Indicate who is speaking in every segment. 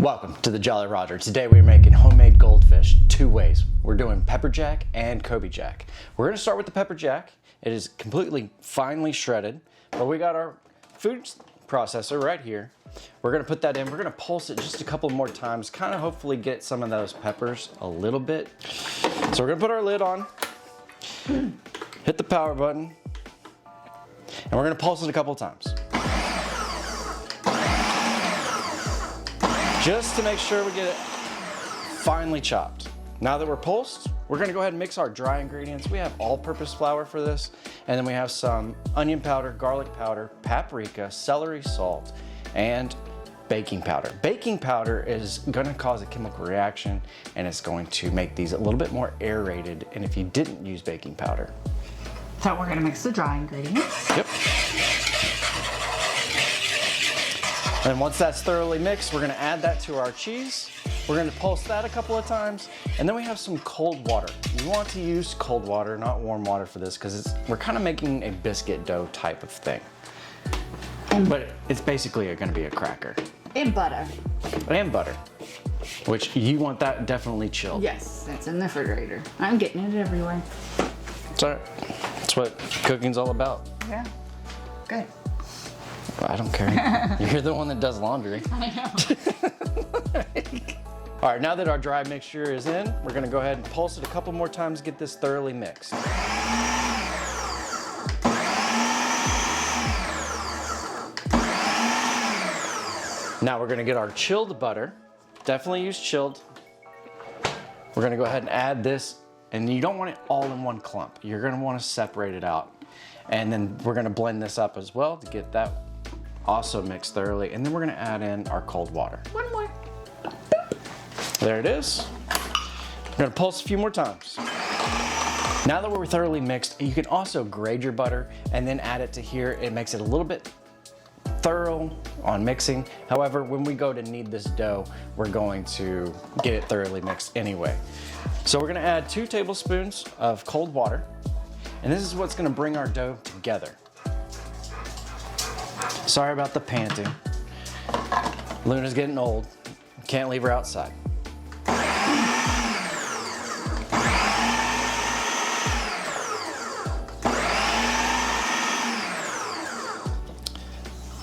Speaker 1: Welcome to the Jolly Roger. Today we're making homemade goldfish two ways. We're doing pepper jack and Kobe jack. We're going to start with the pepper jack. It is completely finely shredded, but we got our food processor right here. We're going to put that in. We're going to pulse it just a couple more times, kind of hopefully get some of those peppers a little bit. So we're going to put our lid on, hit the power button, and we're going to pulse it a couple times. Just to make sure we get it finely chopped. Now that we're pulsed, we're gonna go ahead and mix our dry ingredients. We have all-purpose flour for this, and then we have some onion powder, garlic powder, paprika, celery salt, and baking powder. Baking powder is gonna cause a chemical reaction, and it's going to make these a little bit more aerated, and if you didn't use baking powder.
Speaker 2: So we're gonna mix the dry ingredients.
Speaker 1: Yep. And once that's thoroughly mixed, we're gonna add that to our cheese. We're gonna pulse that a couple of times, and then we have some cold water. You want to use cold water, not warm water for this, because we're kind of making a biscuit dough type of thing. But it's basically gonna be a cracker.
Speaker 2: And butter.
Speaker 1: And butter, which you want that definitely chilled.
Speaker 2: Yes, it's in the refrigerator. I'm getting it everywhere.
Speaker 1: It's all right. That's what cooking's all about.
Speaker 2: Yeah, good.
Speaker 1: I don't care. You're the one that does laundry.
Speaker 2: I know.
Speaker 1: All right, now that our dry mixture is in, we're gonna go ahead and pulse it a couple more times to get this thoroughly mixed. Now we're gonna get our chilled butter. Definitely use chilled. We're gonna go ahead and add this, and you don't want it all in one clump. You're gonna wanna separate it out. And then we're gonna blend this up as well to get that also mixed thoroughly, and then we're gonna add in our cold water.
Speaker 2: One more.
Speaker 1: There it is. We're gonna pulse a few more times. Now that we're thoroughly mixed, you can also grate your butter and then add it to here. It makes it a little bit thorough on mixing. However, when we go to knead this dough, we're going to get it thoroughly mixed anyway. So we're gonna add 2 tablespoons of cold water, and this is what's gonna bring our dough together. Sorry about the panting. Luna's getting old. Can't leave her outside.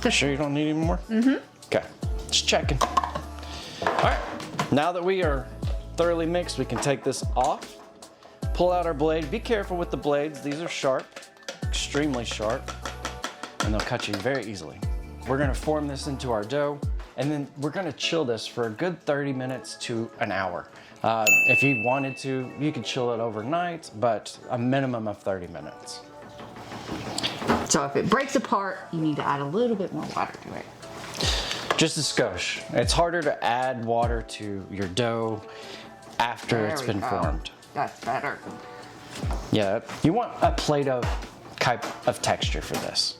Speaker 1: Sure you don't need any more? Mm-hmm. Okay, just checking. All right, now that we are thoroughly mixed, we can take this off, pull out our blade. Be careful with the blades. These are sharp, extremely sharp, and they'll cut you very easily. We're gonna form this into our dough, and then we're gonna chill this for a good 30 minutes to an hour. If you wanted to, you could chill it overnight, but a minimum of 30 minutes.
Speaker 2: So if it breaks apart, you need to add a little bit more water to it.
Speaker 1: Just a skosh. It's harder to add water to your dough after it's been formed.
Speaker 2: That's better.
Speaker 1: Yeah, you want a Play-Doh type of texture for this.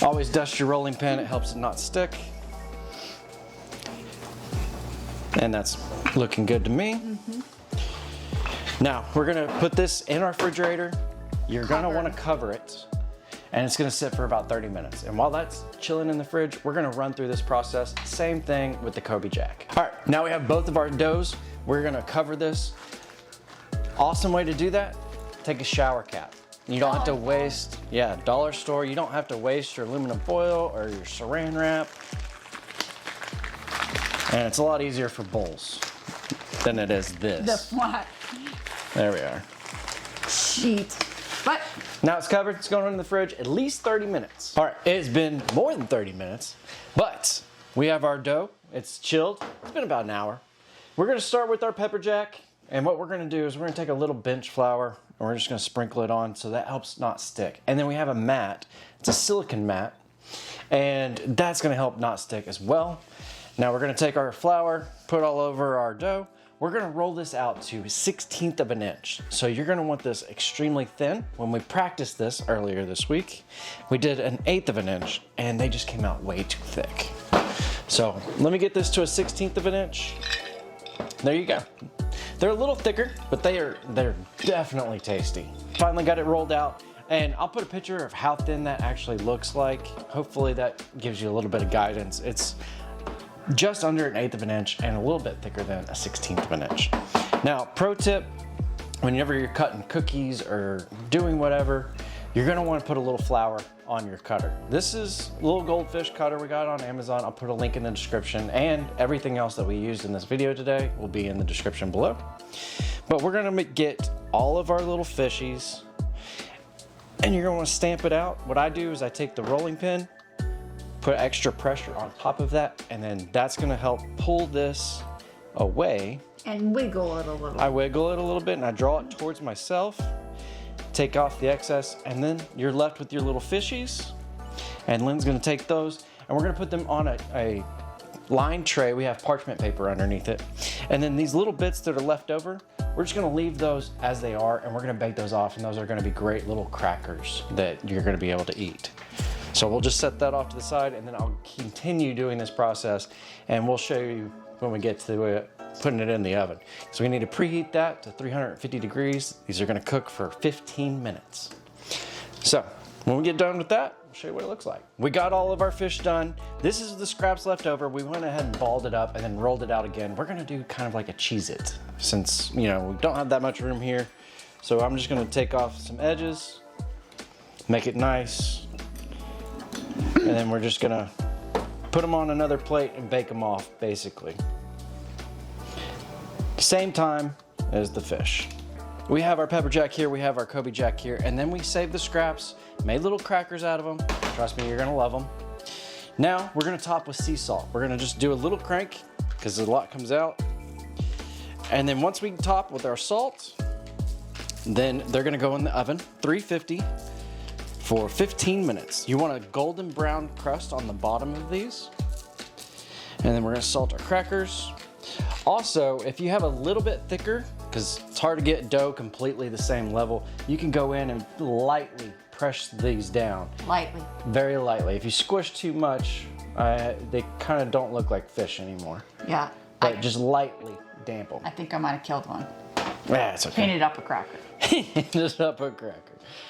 Speaker 1: Always dust your rolling pin, it helps it not stick. And that's looking good to me. Mm-hmm. Now, we're gonna put this in our refrigerator. You're gonna wanna cover it, and it's gonna sit for about 30 minutes. And while that's chilling in the fridge, we're gonna run through this process. Same thing with the Kobe jack. All right, now we have both of our doughs. We're gonna cover this. Awesome way to do that, take a shower cap. You don't have to waste, dollar store, you don't have to waste your aluminum foil or your saran wrap. And it's a lot easier for bowls than it is this.
Speaker 2: The flat
Speaker 1: There we are.
Speaker 2: sheet. But
Speaker 1: Now it's covered, it's going in the fridge at least 30 minutes. All right, it's been more than 30 minutes, but we have our dough. It's chilled, it's been about an hour. We're gonna start with our pepper jack, and what we're gonna do is we're gonna take a little bench flour, and we're just gonna sprinkle it on so that helps not stick. And then we have a mat, it's a silicone mat, and that's gonna help not stick as well. Now we're gonna take our flour, put it all over our dough. We're gonna roll this out to 1/16 of an inch. So you're gonna want this extremely thin. When we practiced this earlier this week, we did 1/8 of an inch and they just came out way too thick. So let me get this to 1/16 of an inch. There you go. They're a little thicker, but they're definitely tasty. Finally got it rolled out. And I'll put a picture of how thin that actually looks like. Hopefully that gives you a little bit of guidance. It's just under 1/8 of an inch and a little bit thicker than a 1/16 of an inch. Now, pro tip, whenever you're cutting cookies or doing whatever, you're gonna wanna put a little flour on your cutter. This is a little goldfish cutter we got on Amazon. I'll put a link in the description, and everything else that we used in this video today will be in the description below. But we're gonna get all of our little fishies, and you're gonna wanna stamp it out. What I do is I take the rolling pin, put extra pressure on top of that, and then that's gonna help pull this away.
Speaker 2: And wiggle it a little.
Speaker 1: I wiggle it a little bit and I draw it towards myself, take off the excess, and then you're left with your little fishies. And Lynn's gonna take those and we're gonna put them on a lined tray. We have parchment paper underneath it. And then these little bits that are left over, we're just gonna leave those as they are, and we're gonna bake those off, and those are gonna be great little crackers that you're gonna be able to eat. So we'll just set that off to the side, and then I'll continue doing this process, and we'll show you when we get to it, putting it in the oven. So we need to preheat that to 350 degrees. These are gonna cook for 15 minutes. So when we get done with that, I'll show you what it looks like. We got all of our fish done. This is the scraps left over. We went ahead and balled it up and then rolled it out again. We're gonna do kind of like a Cheez-It, since we don't have that much room here. So I'm just gonna take off some edges, make it nice, and then we're just gonna put them on another plate and bake them off, basically. Same time as the fish. We have our pepper jack here, we have our Colby jack here, and then we saved the scraps, made little crackers out of them. Trust me, you're gonna love them. Now, we're gonna top with sea salt. We're gonna just do a little crank, because a lot comes out. And then once we top with our salt, then they're gonna go in the oven, 350, for 15 minutes. You want a golden brown crust on the bottom of these. And then we're gonna salt our crackers. Also, if you have a little bit thicker, because it's hard to get dough completely the same level, you can go in and lightly press these down.
Speaker 2: Lightly.
Speaker 1: Very lightly. If you squish too much, they kind of don't look like fish anymore.
Speaker 2: Yeah.
Speaker 1: But just lightly damp them.
Speaker 2: I think I might have killed one.
Speaker 1: Yeah, it's okay.
Speaker 2: Painted up a cracker.
Speaker 1: Just up a cracker.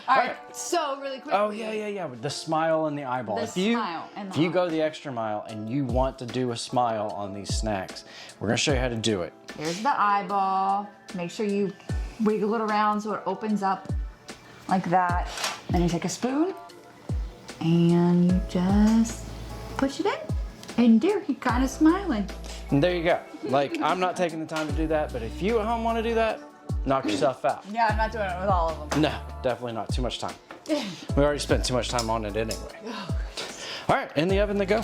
Speaker 2: All right, so really quick.
Speaker 1: Oh, yeah. The smile and the eyeball.
Speaker 2: The
Speaker 1: If you
Speaker 2: smile and the
Speaker 1: if you go
Speaker 2: eyeball.
Speaker 1: the extra mile and you want to do a smile on these snacks, we're gonna show you how to do it.
Speaker 2: Here's the eyeball. Make sure you wiggle it around so it opens up like that. Then you take a spoon and you just push it in. And there, he's kind of smiling.
Speaker 1: And there you go. Like, I'm not taking the time to do that, but if you at home want to do that, knock yourself out.
Speaker 2: Yeah, I'm not doing it with all of them.
Speaker 1: No, definitely not. Too much time. We already spent too much time on it anyway. All right, in the oven they go.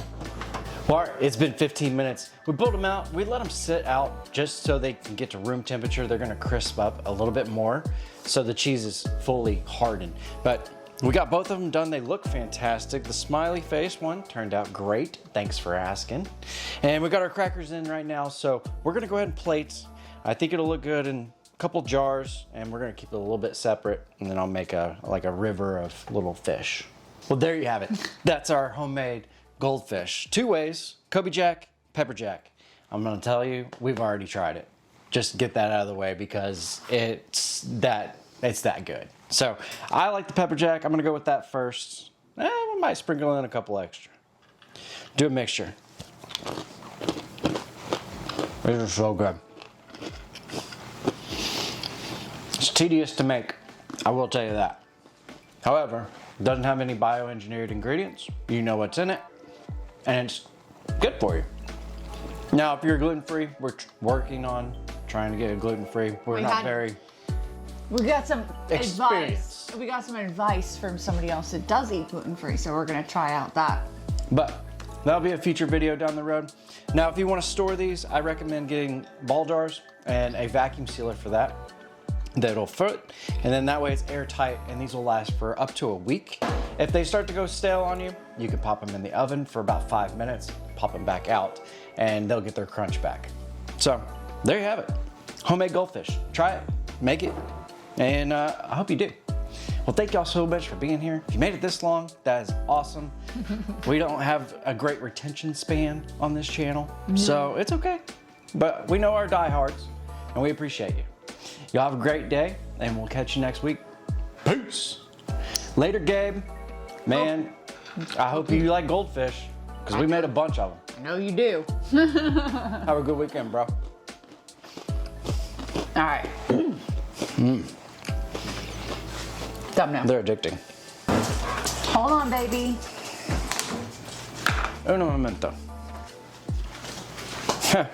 Speaker 1: Well, all right, it's been 15 minutes. We pulled them out. We let them sit out just so they can get to room temperature. They're gonna crisp up a little bit more so the cheese is fully hardened. But we got both of them done. They look fantastic. The smiley face one turned out great. Thanks for asking. And we got our crackers in right now, so we're gonna go ahead and plate. I think it'll look good in a couple jars, and we're gonna keep it a little bit separate, and then I'll make a river of little fish. Well, there you have it. That's our homemade goldfish. Two ways: Colby jack, pepper jack. I'm gonna tell you, we've already tried it. Just get that out of the way because it's that good. So I like the pepper jack. I'm gonna go with that first. We might sprinkle in a couple extra. Do a mixture. These are so good. It's tedious to make, I will tell you that. However, it doesn't have any bioengineered ingredients. You know what's in it, and it's good for you. Now, if you're gluten-free, we're working on trying to get it gluten-free. We
Speaker 2: got some
Speaker 1: Experience.
Speaker 2: advice. We got some advice from somebody else that does eat gluten-free, so we're gonna try out that.
Speaker 1: But that'll be a future video down the road. Now, if you want to store these, I recommend getting ball jars and a vacuum sealer for that. That'll fit, and then that way it's airtight, and these will last for up to a week. If they start to go stale on you, you can pop them in the oven for about 5 minutes, pop them back out, and they'll get their crunch back. So there you have it. Homemade goldfish. Try it, make it, and I hope you do. Well, thank y'all so much for being here. If you made it this long, that is awesome. We don't have a great retention span on this channel, so it's okay. But we know our diehards, and we appreciate you. Y'all have a great day, and we'll catch you next week. Peace. Later, Gabe. Man, I hope you like goldfish, because we made a bunch of them.
Speaker 2: I know you do.
Speaker 1: Have a good weekend, bro.
Speaker 2: All right. Thumbnail.
Speaker 1: They're addicting.
Speaker 2: Hold on, baby.
Speaker 1: Uno momento.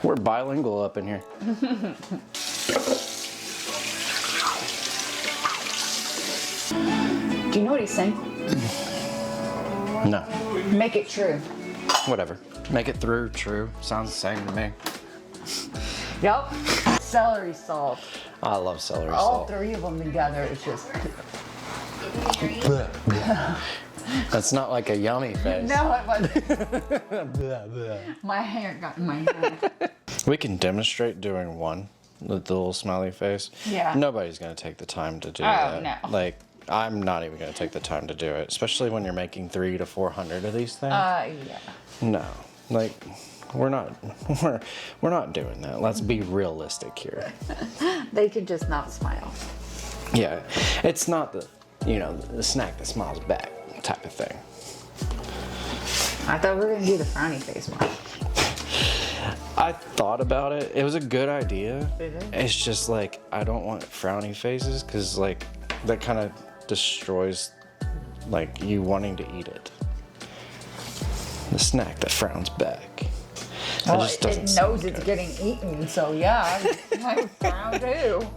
Speaker 1: We're bilingual up in here.
Speaker 2: Do you know what he's saying?
Speaker 1: No.
Speaker 2: Make it true.
Speaker 1: Whatever. Make it through, true. Sounds the same to me.
Speaker 2: Yep. Celery salt.
Speaker 1: I love celery
Speaker 2: All
Speaker 1: salt.
Speaker 2: 3 of them together is just.
Speaker 1: That's not like a yummy face.
Speaker 2: No, it wasn't. My hair got in my mouth.
Speaker 1: We can demonstrate doing one with the little smiley face.
Speaker 2: Yeah.
Speaker 1: Nobody's gonna take the time to do
Speaker 2: Oh,
Speaker 1: that.
Speaker 2: no.
Speaker 1: Like, I'm not even gonna take the time to do it, especially when you're making 300 to 400 of these things.
Speaker 2: Yeah.
Speaker 1: No, like, we're not doing that. Let's be realistic here.
Speaker 2: They could just not smile.
Speaker 1: Yeah, it's not the snack that smiles back type of thing.
Speaker 2: I thought we were gonna do the frowny face one.
Speaker 1: I thought about it. It was a good idea.
Speaker 2: It is.
Speaker 1: It's just like, I don't want frowny faces because like that kind of destroys like you wanting to eat it. The snack that frowns back. That
Speaker 2: Well,
Speaker 1: just doesn't
Speaker 2: it
Speaker 1: sound
Speaker 2: knows it's
Speaker 1: good.
Speaker 2: getting eaten, so yeah, I would frown too.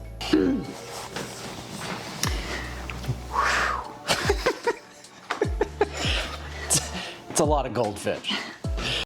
Speaker 1: It's a lot of goldfish.